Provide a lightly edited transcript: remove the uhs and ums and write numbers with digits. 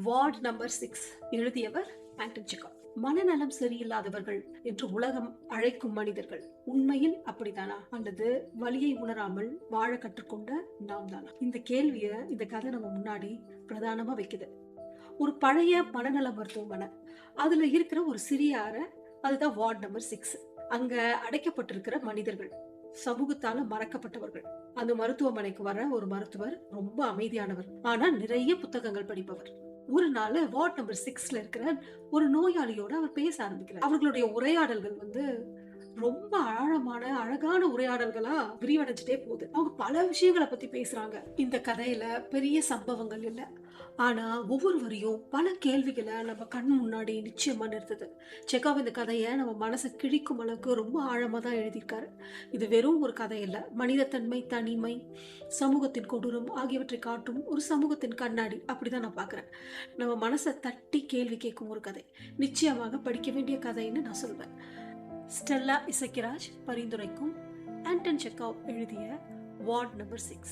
Ward number 6 எழுதியவர் Anton Chekhov. மனநலம் சரியில்லாதவர்கள் என்று உலகம் அழைக்கும் மனிதர்கள் உண்மையில் அப்படித்தானா, அல்லது வலியை உணராமல் வாழ கற்றுக்கொண்ட நாம் தானா? இந்த கேள்விய இந்த கதை நம்ம முன்னாடி பிரதானமா வைக்குது. ஒரு பழைய மனநல மருத்துவமனை, அதுல இருக்கிற ஒரு சிறிய அறை, அதுதான் வார்டு நம்பர் 6. அங்க அடைக்கப்பட்டிருக்கிற மனிதர்கள், சமூகத்தால மறக்கப்பட்டவர்கள். அந்த மருத்துவமனைக்கு வர ஒரு மருத்துவர் ரொம்ப அமைதியானவர், ஆனா நிறைய புத்தகங்கள் படிப்பவர். ஒரு நாள் வார்டு நம்பர் 6ல இருக்கிற ஒரு நோயாளியோட அவர் பேச ஆரம்பிக்கிறார். அவர்களுடைய உரையாடல்கள் ரொம்ப ஆழமான அழகான உரையாடல்களா விரிவடைஞ்சிட்டே போகுது. அவங்க பல விஷயங்களை பத்தி பேசுறாங்க. இந்த கதையில பெரிய சம்பவங்கள் இல்ல, ஆனா ஒவ்வொரு வரியும் பல கேள்விகளை நம்ம கண் முன்னாடி நிச்சயமா நிறுத்துது. செக்கோவ் இந்த கதையை நம்ம மனசை கிழிக்கும் அளவுக்கு ரொம்ப ஆழமா தான் எழுதியிருக்காரு. இது வெறும் ஒரு கதை இல்ல, மனிதத்தன்மை, தனிமை, சமூகத்தின் கொடூரம் ஆகியவற்றை காட்டும் ஒரு சமூகத்தின் கண்ணாடி. அப்படிதான் நான் பாக்குறேன். நம்ம மனசை தட்டி கேள்வி கேட்கும் ஒரு கதை, நிச்சயமாக படிக்க வேண்டிய கதைன்னு நான் சொல்வேன். ஸ்டெல்லா இசக்கிராஜ் பரிந்துரைக்கும் ஆண்டன் செக்கோவ் எழுதிய வார்டு நம்பர் 6.